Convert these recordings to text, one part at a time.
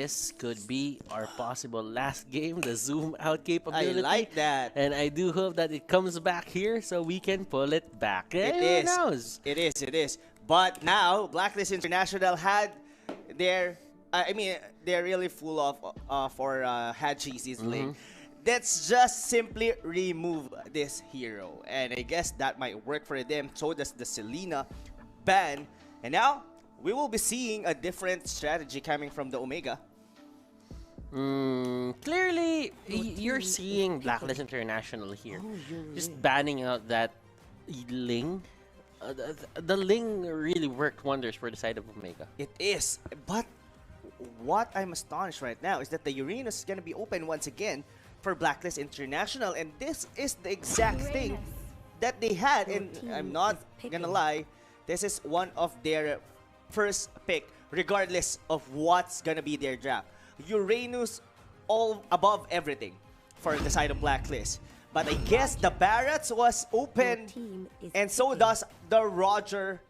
this could be our possible last game, the zoom out capability. I like that. And I do hope that it comes back here so we can pull it back. It Who is. knows? It is. It is. But now, Blacklist International had their, I mean, they're really full of had cheesies lane. Let's just simply remove this hero. And I guess that might work for them. So does the Selena ban. And now, we will be seeing a different strategy coming from the Omega. Clearly, you're seeing Blacklist International here. Just banning out that Ling. The Ling really worked wonders for the side of Omega. It is. But what I'm astonished right now is that the Uranus is going to be open once again for Blacklist International. And this is the exact thing that they had. And I'm not going to lie, this is one of their first pick, regardless of what's going to be their draft. Uranus all above everything for the side of Blacklist. But I guess the Barretts was open, and so does the Roger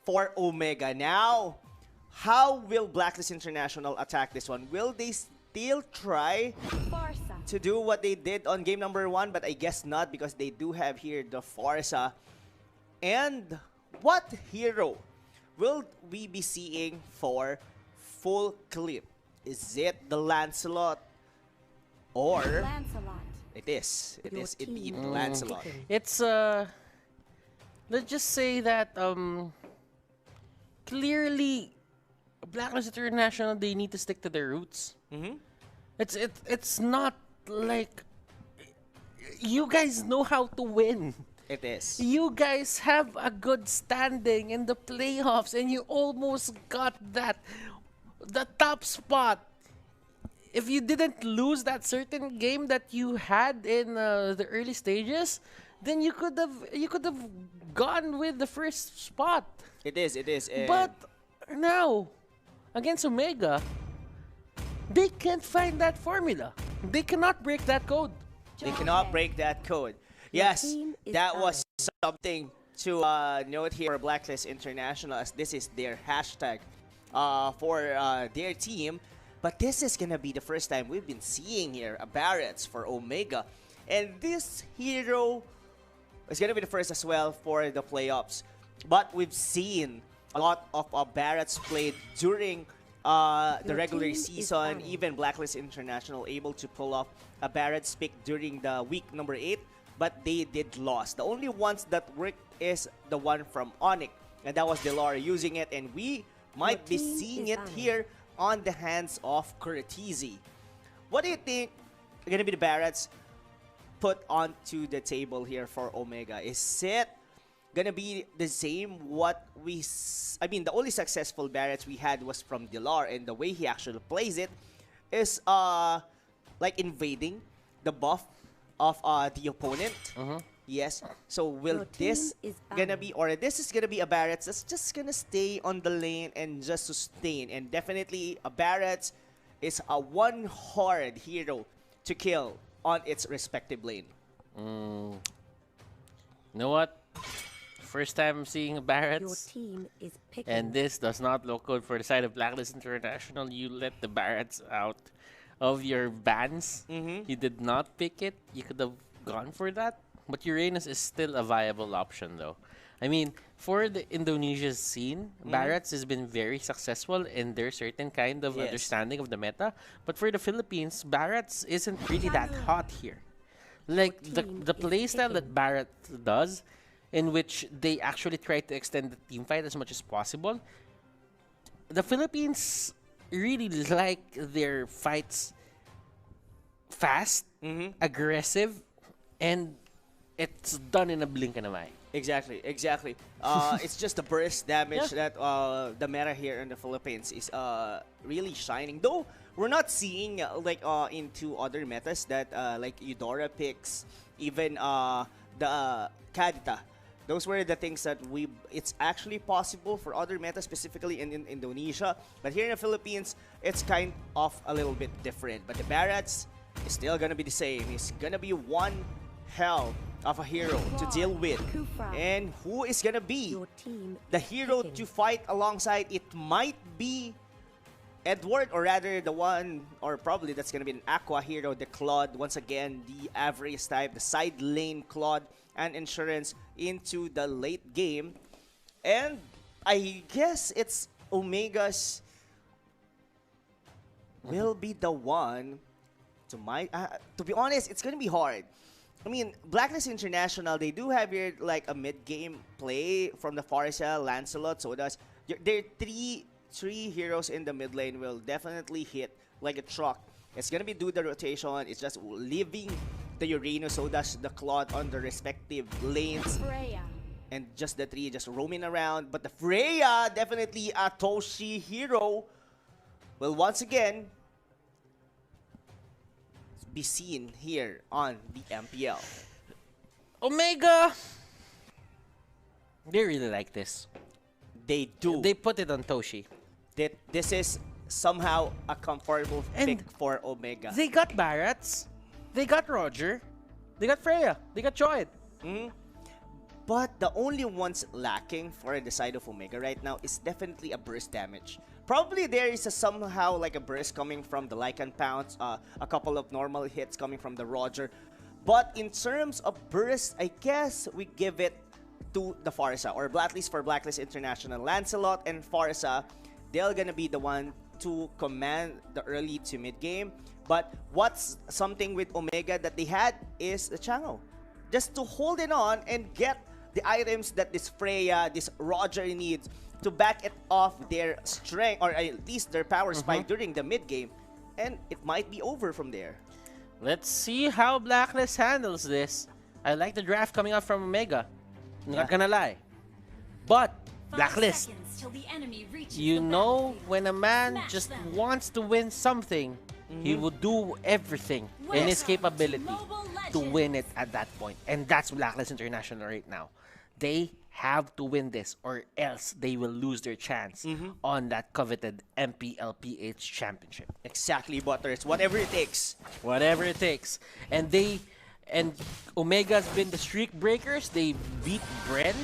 for Omega. Now, how will Blacklist International attack this one? Will they still try to do what they did on game number 1? But I guess not, because they do have here the Forza. And what hero will we be seeing for full clip? Is it the Lancelot or... Lancelot. It is indeed Lancelot. It's let's just say that clearly Blacklist International, they need to stick to their roots. It's not like you guys know how to win. It is. You guys have a good standing in the playoffs, and you almost got the top spot. If you didn't lose that certain game that you had in the early stages, then you could have gone with the first spot. It is. But now, against Omega, they can't find that formula. They cannot break that code. They cannot break that code. Yes, that was something to note here for Blacklist International, as this is their hashtag for their team. But this is going to be the first time we've been seeing here a Barretts for Omega. And this hero is going to be the first as well for the playoffs. But we've seen a lot of Barretts played during the regular season. Even Blacklist International able to pull off a Barretts pick during the week number 8. But they did lose. The only ones that worked is the one from Onyx. And that was Delara using it. And we might be seeing it here on the hands of Curtizi. What do you think are going to be the Barretts put onto the table here for Omega? Is it going to be the same what the only successful Barretts we had was from Delar, and the way he actually plays it is like invading the buff of the opponent. Yes. So will this gonna be, or this is gonna be a Barretts that's just gonna stay on the lane and just sustain? And definitely a Barretts is a one hard hero to kill on its respective lane. You know what? First time I'm seeing a Barretts, and this does not look good for the side of Blacklist International. You let the Barretts out of your bans. You did not pick it. You could have gone for that. But Uranus is still a viable option, though. I mean, for the Indonesia's scene, Barretts has been very successful in their certain kind of understanding of the meta. But for the Philippines, Barretts isn't really that hot here. Like, the playstyle that Barrett does, in which they actually try to extend the team fight as much as possible, the Philippines really like their fights fast, aggressive, and it's done in a blink of an eye. Exactly. It's just the burst damage that the meta here in the Philippines is really shining. Though we're not seeing like into other metas that like Eudora picks, even the Kadita. Those were the things that it's actually possible for other metas, specifically in Indonesia. But here in the Philippines, it's kind of a little bit different. But the Barretts is still gonna be the same. It's gonna be one hell of a hero to deal with. And who is gonna be the hero to fight alongside? It might be Edward, or rather the one, or probably that's going to be an Aqua hero, the Claude. Once again, the average type, the side lane Claude and Insurance into the late game. And I guess it's Omega's will be the one to be honest, it's going to be hard. I mean, Blacklist International, they do have here like a mid-game play from the Farsa, Lancelot, so does. Their three heroes in the mid lane will definitely hit like a truck. It's gonna be do the rotation. It's just leaving the Uranus, so does the Claude on the respective lanes. Freya. And just the three just roaming around. But the Freya, definitely a Toshi hero, will once again be seen here on the MPL. Omega, they really like this. They do. They put it on Toshi. This is somehow a comfortable pick for Omega. They got Barats, they got Roger, they got Freya, they got Choid. But the only ones lacking for the side of Omega right now is definitely a burst damage. Probably there is somehow like a burst coming from the Lycan Pounce, a couple of normal hits coming from the Roger. But in terms of burst, I guess we give it to the Farsa, or at least for Blacklist International. Lancelot and Farsa, they're gonna be the one to command the early to mid game. But what's something with Omega that they had is the Chango. Just to hold it on and get the items that this Freya, this Roger needs to back it off their strength, or at least their power spike during the mid game. And it might be over from there. Let's see how Blacklist handles this. I like the draft coming up from Omega. Not gonna lie. But Blacklist, you know, when a man just wants to win something, he will do everything in his capability to win it at that point. And that's Blacklist International right now. They have to win this, or else they will lose their chance on that coveted MPL-PH championship. Exactly, Butters. Whatever it takes. Whatever it takes. And Omega's been the streak breakers. They beat Bren.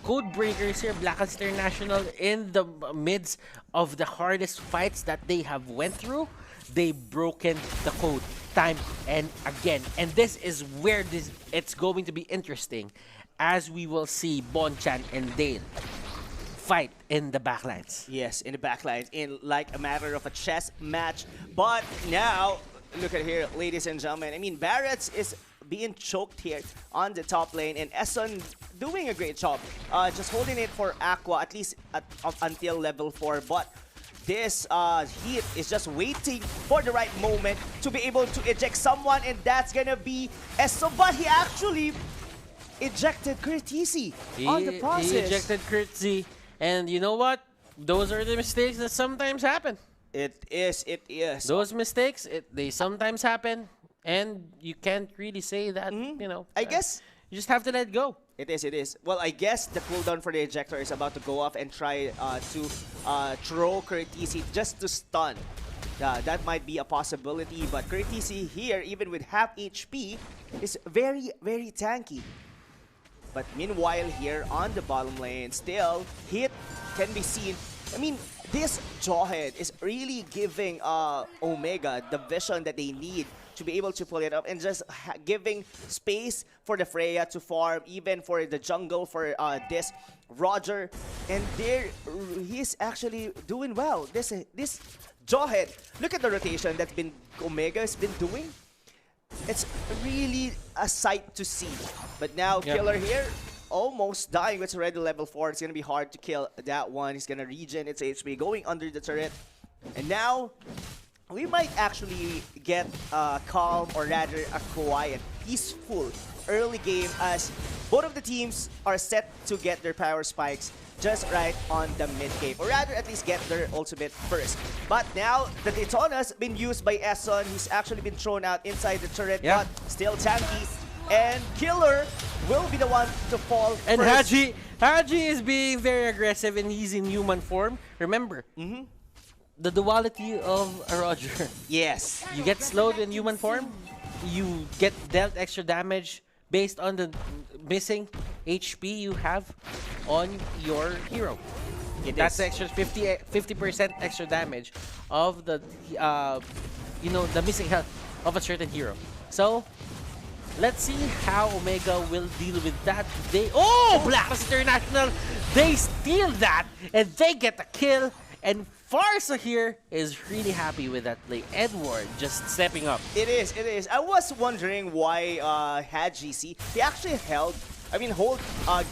Code breakers here, Blacklist International, in the midst of the hardest fights that they have went through. They've broken the code time and again. And this is where it's going to be interesting, as we will see Bonchan and Dale fight in the backlines. Yes, in the backlines, in like a matter of a chess match. But now, look at here, ladies and gentlemen. I mean, Barrett's is being choked here on the top lane, and Esson doing a great job. Just holding it for Aqua, at least until level 4. But this Heat is just waiting for the right moment to be able to eject someone, and that's gonna be Esson. But he actually ejected Curtisi on the process. He ejected Curtisi, and you know what? Those are the mistakes that sometimes happen. It is. Those mistakes, they sometimes happen, and you can't really say that, you know. I guess you just have to let go. It is. Well, I guess the cooldown for the ejector is about to go off and try to throw Curtisi just to stun. That might be a possibility, but Curtisi here, even with half HP, is very, very tanky. But meanwhile here on the bottom lane, still, Hit can be seen. I mean, this Jawhead is really giving Omega the vision that they need to be able to pull it up, and just giving space for the Freya to farm, even for the jungle, for this Roger. And there, he's actually doing well. This Jawhead, look at the rotation that Omega has been doing. It's really a sight to see. But now, Killer here, almost dying. It's already level 4. It's going to be hard to kill that one. He's going to regen its HP, going under the turret. And now, we might actually get a calm, or rather a quiet, peaceful early game, as both of the teams are set to get their power spikes just right on the mid game, or rather at least get their ultimate first. But now the Daytona's been used by Esson. He's actually been thrown out inside the turret, but still tanky. And Killer will be the one to fall and first. Haji is being very aggressive, and he's in human form. Remember, the duality of a Roger. Yes. You get slowed in human form, you get dealt extra damage based on the missing HP you have on your hero. That's the extra 50% extra damage of the the missing health of a certain hero. So let's see how Omega will deal with that. Blacklist International, they steal that and they get the kill. And Farsa here is really happy with that play. Edward just stepping up. It is. I was wondering why had GC. He actually hold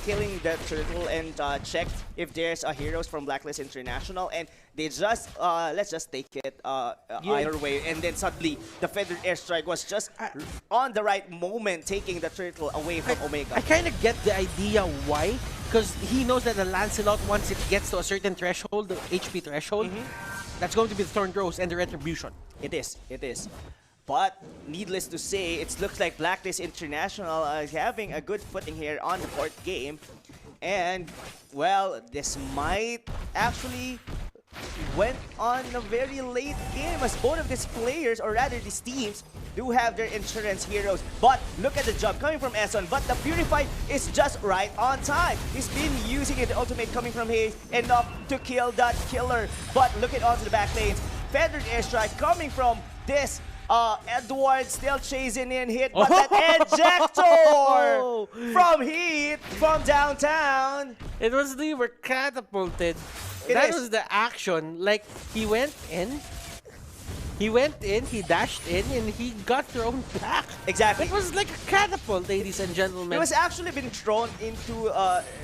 killing the turtle and checked if there's heroes from Blacklist International, and they just let's just take it either way, and then suddenly the feathered airstrike was just on the right moment, taking the turtle away from Omega. I kind of get the idea why, because he knows that the Lancelot, once it gets to a certain threshold, the HP threshold, that's going to be the Thorn Rose and the Retribution. It is. But needless to say, it looks like Blacklist International is having a good footing here on the fourth game. And, well, this might actually went on a very late game, as both of these players, or rather these teams, do have their insurance heroes. But look at the jump coming from Esson, but the Purify is just right on time. He's been using it, the ultimate coming from Hayes, enough to kill that killer. But look at onto the back lanes. Feathered airstrike coming from this Edward, still chasing in hit, but that ejector from Heat from downtown. It was they were catapulted. That was the action. Like, he went in, he dashed in, and he got thrown back. Exactly. It was like a catapult, ladies and gentlemen. It was actually been thrown into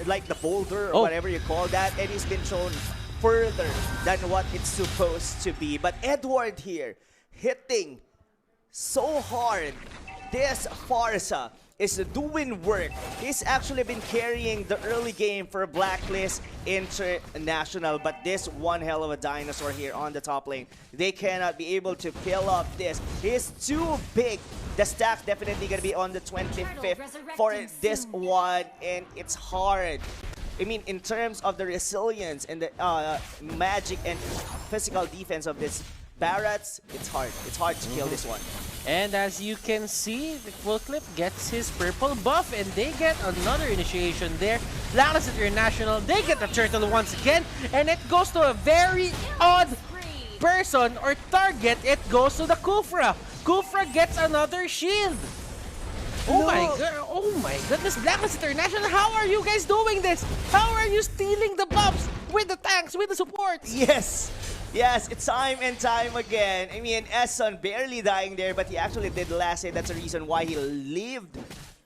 like the boulder or whatever you call that, and he's been thrown further than what it's supposed to be. But Edward here, hitting so hard. This Farsa is doing work. He's actually been carrying the early game for Blacklist International, but this one hell of a dinosaur here on the top lane. They cannot be able to peel up this. He's too big. The stack definitely gonna be on the 25th for this one, and it's hard. I mean, in terms of the resilience and the magic and physical defense of this Barrats, it's hard. It's hard to kill this one. And as you can see, the full clip gets his purple buff, and they get another initiation there. Blacklist International, they get the turtle once again, and it goes to a very odd person or target. It goes to the Kufra. Kufra gets another shield. Oh my goodness, Blacklist International, how are you guys doing this? How are you stealing the buffs with the tanks, with the supports? Yes, it's time and time again. I mean, Esson barely dying there, but he actually did last hit. That's the reason why he lived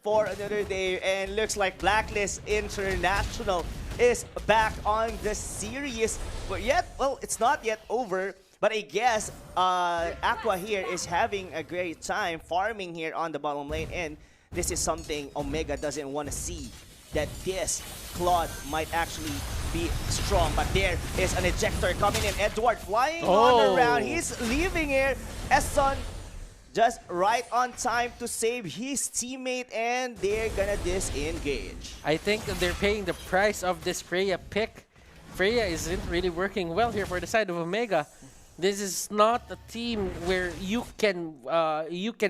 for another day. And looks like Blacklist International is back on the series. But yet, well, it's not yet over. But I guess Aqua here is having a great time farming here on the bottom lane. And this is something Omega doesn't want to see, that this Claude might actually be strong. But there is an ejector coming in. Edward flying on around. He's leaving here. Esson just right on time to save his teammate, and they're gonna disengage. I think that they're paying the price of this Freya pick. Freya isn't really working well here for the side of Omega. This is not a team where you can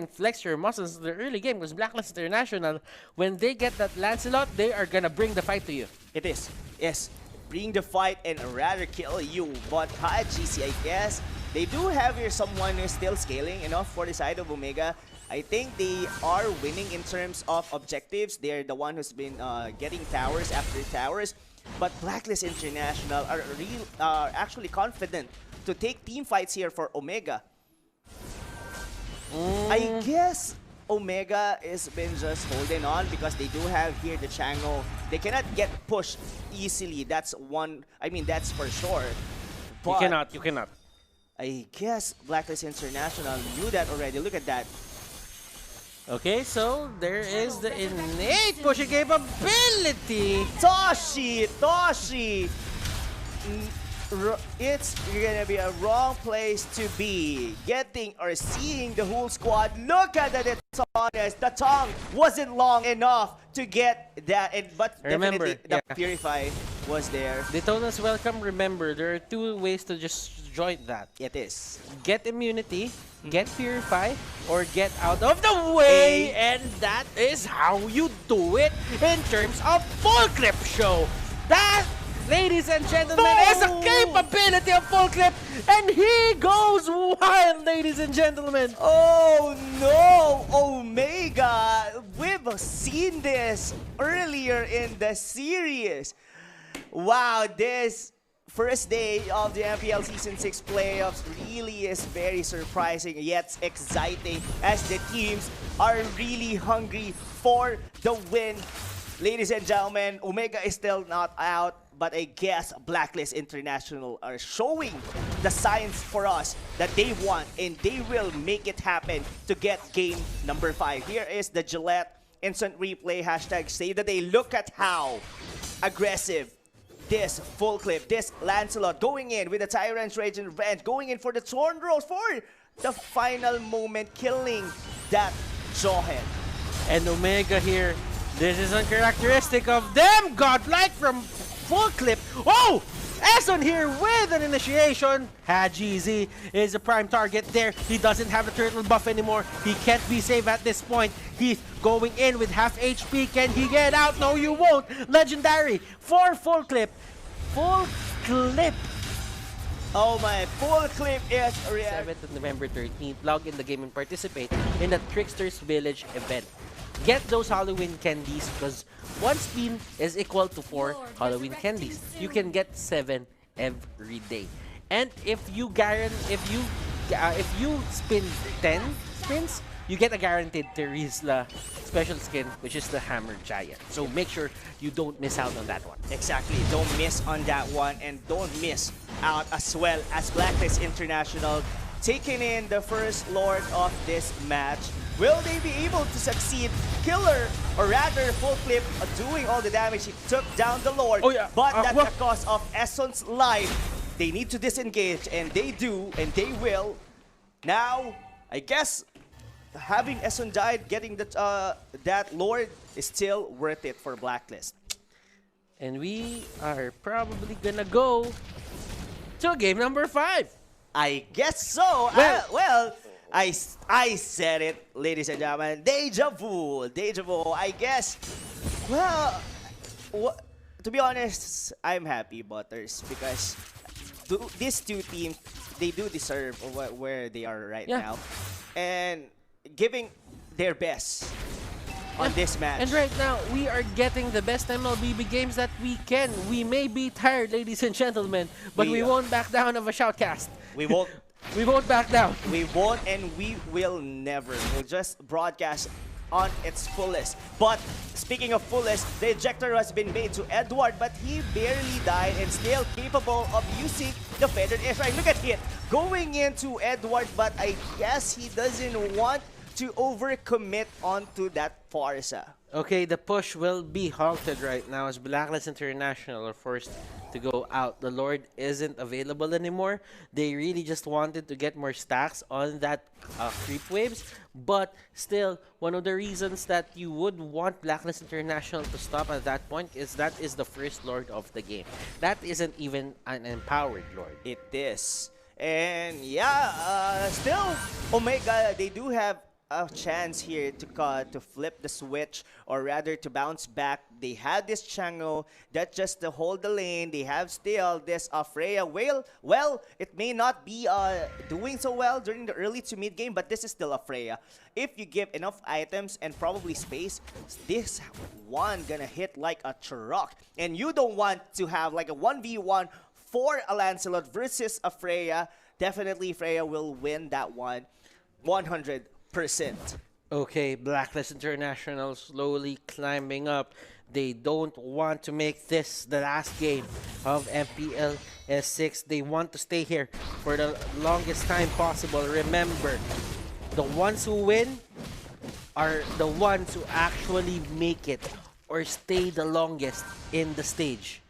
flex your muscles in the early game, because Blacklist International, when they get that Lancelot, they are gonna bring the fight to you. It is, yes. Bring the fight and rather kill you. But GC, I guess, they do have here someone who's still scaling enough for the side of Omega. I think they are winning in terms of objectives. They're the one who's been getting towers after towers. But Blacklist International are actually confident to take team fights here for Omega. I guess Omega has been just holding on because they do have here the Chango. They cannot get pushed easily. That's one. I mean, that's for sure. But You cannot. I guess Blacklist International knew that already. Look at that. Okay, so there is the innate pushing capability. Toshi! It's gonna be a wrong place to be. Getting or seeing the whole squad. Look at the detonas. The tongue wasn't long enough to get that, but remember, definitely the Purify was there. Detona's welcome. Remember, there are two ways to just join that. It is. Get immunity, get Purify, or get out of the way. And that is how you do it in terms of full clip show. ladies and gentlemen, is a capability of full clip, and he goes wild, ladies and gentlemen. Oh no, Omega! We've seen this earlier in the series. Wow, this first day of the MPL Season 6 playoffs really is very surprising yet exciting as the teams are really hungry for the win. Ladies and gentlemen, Omega is still not out, but I guess Blacklist International are showing the signs for us that they want and they will make it happen to get game number 5. Here is the Gillette instant replay hashtag save the day. Look at how aggressive this full clip, this Lancelot going in with the Tyrant's Rage and Revenge, going in for the Thorn Rose for the final moment, killing that Jawhead. And Omega here, this is uncharacteristic of them, godlike from full clip. Oh! Eson here with an initiation. Hajizi is a prime target there. He doesn't have the turtle buff anymore. He can't be safe at this point. He's going in with half HP. Can he get out? No, you won't. Legendary for full clip. Full clip. Oh my, full clip is 7th of November 13th. Log in the game and participate in the Trickster's Village event. Get those Halloween candies because one spin is equal to 4 Halloween candies. You can get 7 every day. And if you spin 10 spins, you get a guaranteed Terizla special skin, which is the Hammer Giant. So make sure you don't miss out on that one. Exactly, don't miss on that one, and don't miss out as well as Blacklist International taking in the first Lord of this match. Will they be able to succeed? Killer, or rather full clip, doing all the damage. He took down the Lord, but at the cost of Esson's life. They need to disengage, and they do, and they will. Now, I guess having Esson died, getting that Lord is still worth it for Blacklist. And we are probably gonna go to game number 5. I guess so. Well, I said it, ladies and gentlemen. Deja vu. Deja vu. I guess, well, to be honest, I'm happy, Butters, because these two teams, they do deserve where they are right now. And giving their best on this match. And right now, we are getting the best MLBB games that we can. We may be tired, ladies and gentlemen, but we won't back down of a shoutcast. We won't. We won't back down. We won't, and we will never. We'll just broadcast on its fullest. But speaking of fullest, the ejector has been made to Edward, but he barely died and still capable of using the feathered airstrike. Look at it, going into Edward, but I guess he doesn't want to overcommit onto that Farsa. Okay, the push will be halted right now as Blacklist International are forced to go out. The Lord isn't available anymore. They really just wanted to get more stacks on that creep waves. But still, one of the reasons that you would want Blacklist International to stop at that point is that is the first Lord of the game. That isn't even an empowered Lord. It is. And yeah, still, Omega, they do have a chance here to flip the switch, or rather to bounce back. They had this Chango that just to hold the lane. They have still this Freya. Well, it may not be doing so well during the early to mid game, but this is still a Freya. If you give enough items and probably space, this one gonna hit like a truck. And you don't want to have like a 1v1 for a Lancelot versus a Freya. Definitely Freya will win that one 100%. Okay, Blacklist International slowly climbing up. They don't want to make this the last game of MPL S6. They want to stay here for the longest time possible. Remember, the ones who win are the ones who actually make it or stay the longest in the stage.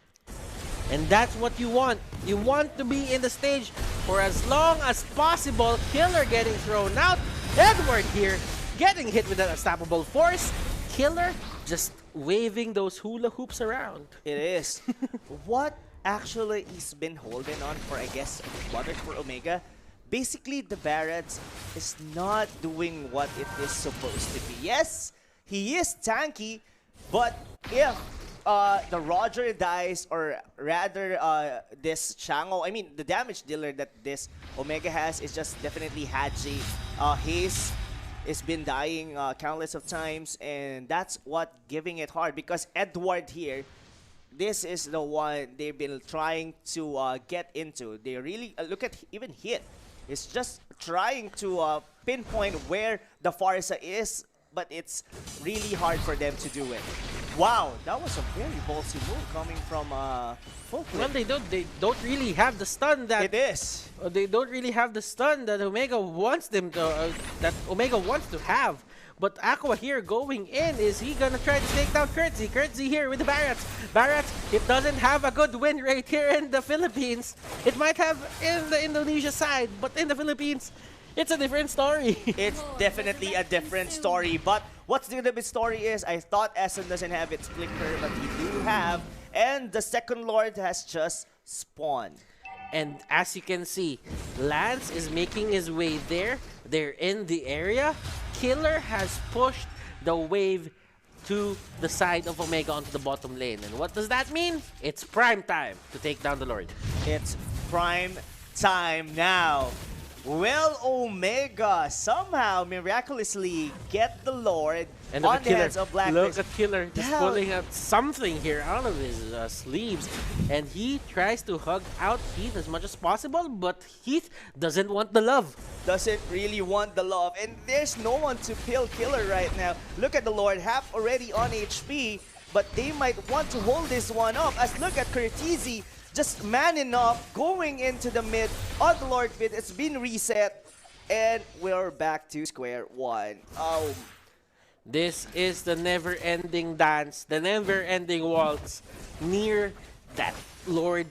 And that's what you want. You want to be in the stage for as long as possible. Killer getting thrown out. Edward here getting hit with an unstoppable force. Killer just waving those hula hoops around. It is. What actually he's been holding on for, I guess, Butter for Omega. Basically, the Barretts is not doing what it is supposed to be. Yes, he is tanky, but if the Roger dies, or rather this Shango, I mean the damage dealer that this Omega has is just definitely Haji. Haze has been dying countless of times, and that's what giving it hard, because Edward here, this is the one they've been trying to get into. They really, look at even Hit. It's just trying to pinpoint where the Farsa is, but it's really hard for them to do it. Wow, that was a very ballsy move coming from Full Clip. Well, they don't really have the stun that It is. They don't really have the stun that Omega wants them to have. But Aqua here going in, is he gonna try to take down Curtsy? Curtsy here with the Barrats. Barrats, it doesn't have a good win rate here in the Philippines. It might have in the Indonesia side, but in the Philippines, it's a different story. It's definitely a different story. But what's the big story is, I thought Essen doesn't have its flicker, but he do have. And the second Lord has just spawned. And as you can see, Lance is making his way there. They're in the area. Killer has pushed the wave to the side of Omega onto the bottom lane. And what does that mean? It's prime time to take down the Lord. It's prime time now. Will Omega somehow miraculously get the Lord And on the Killer, hands of Blacklist? look at Killer just pulling out something here out of his sleeves. And he tries to hug out Heath as much as possible, but Heath doesn't want the love. Doesn't really want the love. And there's no one to kill Killer right now. Look at the Lord, half already on HP, but they might want to hold this one up. As look at Curtizi, just manning up, going into the mid on the Lord pit. It's been reset, and we're back to square one. Oh. This is the never-ending dance, the never-ending waltz near that Lord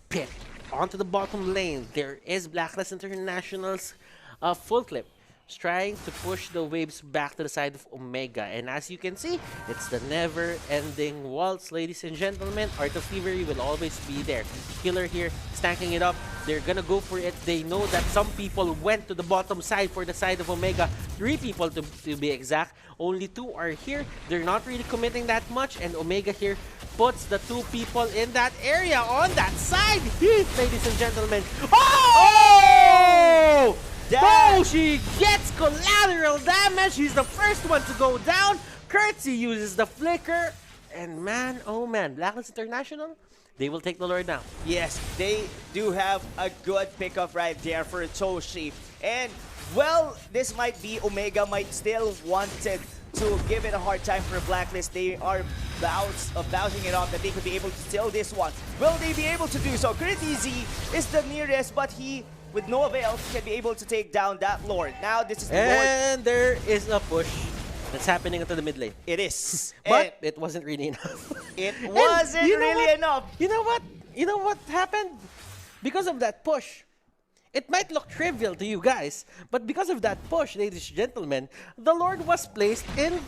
pit. Onto the bottom lane, there is Blacklist International's Full Clip, trying to push the waves back to the side of Omega. And as you can see, it's the never-ending waltz, ladies and gentlemen. Art of Thievery will always be there. Killer here, stacking it up. They're gonna go for it. They know that some people went to the bottom side for the side of Omega. 3 people to be exact. Only 2 are here. They're not really committing that much. And Omega here puts the 2 people in that area on that side. Ladies and gentlemen. Oh! Oh, she gets collateral damage. He's the first one to go down. Curtsy uses the flicker. And man, oh man, Blacklist International, they will take the Lord now. Yes, they do have a good pickup right there for Toshi. And, well, this might be Omega might still wanted to give it a hard time for Blacklist. They are bouncing it off that they could be able to steal this one. Will they be able to do so? Curtizi is the nearest, but he, with no avail, can be able to take down that Lord. Now this is the Lord. And there is a push that's happening into the mid lane. It is. But it wasn't really enough. It wasn't really enough. You know what? You know what happened? Because of that push, it might look trivial to you guys, but because of that push, ladies and gentlemen, the Lord was placed in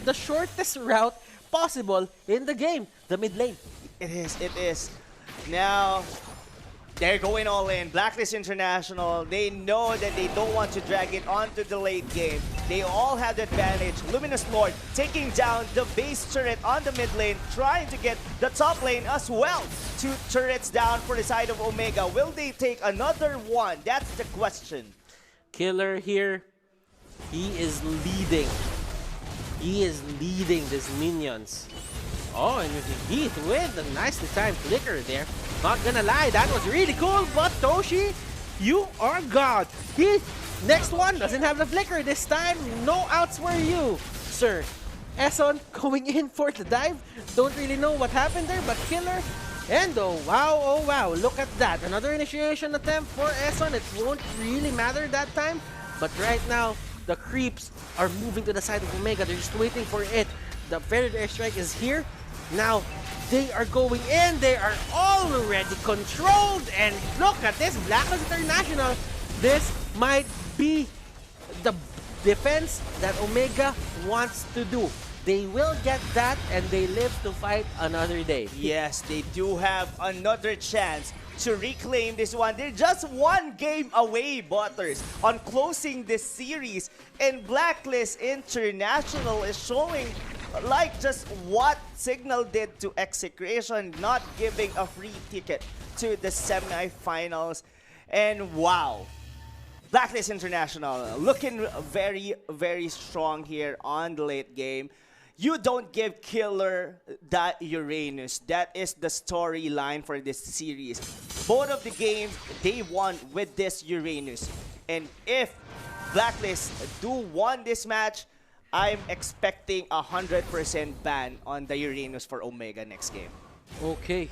the shortest route possible in the game, the mid lane. It is, it is. Now, they're going all in. Blacklist International, they know that they don't want to drag it onto the late game. They all have the advantage. Luminous Lord taking down the base turret on the mid lane, trying to get the top lane as well. 2 turrets down for the side of Omega. Will they take another one? That's the question. Killer here, he is leading. He is leading these minions. Oh, and Heath with a nicely timed flicker there. Not gonna lie, that was really cool, but Toshi, you are God. Heath, next one, doesn't have the flicker this time. No outs for you, sir. Esson going in for the dive. Don't really know what happened there, but Killer. And oh wow, look at that. Another initiation attempt for Esson. It won't really matter that time. But right now, the creeps are moving to the side of Omega. They're just waiting for it. The Predator airstrike is here. Now, they are going in. They are already controlled. And look at this, Blacklist International. This might be the defense that Omega wants to do. They will get that, and they live to fight another day. Yes, they do have another chance to reclaim this one. They're just 1 game away, Butters, on closing this series. And Blacklist International is showing like just what Signal did to Execration, not giving a free ticket to the semifinals. And wow, Blacklist International looking very, very strong here on the late game. You don't give Killer that Uranus. That is the storyline for this series. Both of the games, they won with this Uranus. And if Blacklist do won this match, I'm expecting 100% ban on the Uranus for Omega next game. Okay.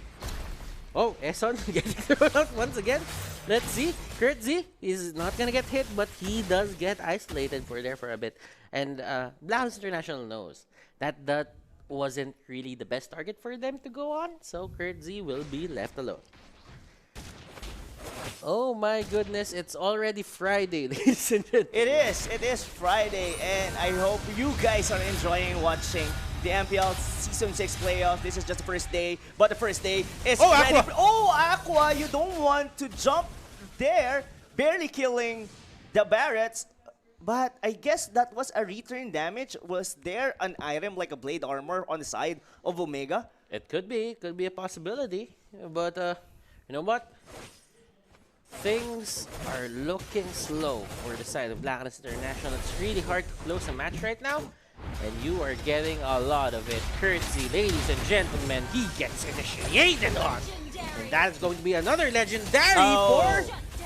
Oh, Eson getting thrown out once again. Let's see. Kurt Z is not gonna get hit, but he does get isolated for a bit. And Blacklist International knows that that wasn't really the best target for them to go on, so Kurt Z will be left alone. Oh my goodness, it's already Friday, ladies and gentlemen. It is Friday, and I hope you guys are enjoying watching the MPL Season 6 playoff. This is just the first day, but the first day is ready. Aqua! Oh, Aqua, you don't want to jump there, barely killing the Barretts. But I guess that was a return damage. Was there an item like a blade armor on the side of Omega? It could be a possibility, but you know what? Things are looking slow for the side of Blacklist International. It's really hard to close a match right now, and you are getting a lot of it. Courtesy, ladies and gentlemen, he gets initiated on. And that is going to be another legendary for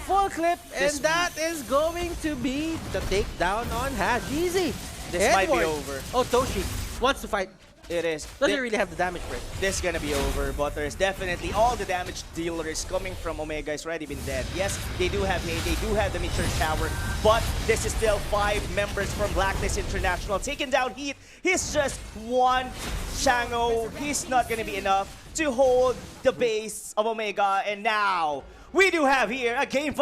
full clip, and that is going to be the takedown on Hajizi. This might be over. Oh, Toshi wants to fight. It is. Doesn't really have the damage for it. This is gonna be over, but there's definitely all the damage dealers coming from Omega has already been dead. Yes, they do have Hay, they do have the Meteor Tower, but this is still 5 members from Blacklist International taking down Heat. He's just one Shango. He's not gonna be enough to hold the base of Omega, and now we do have here a game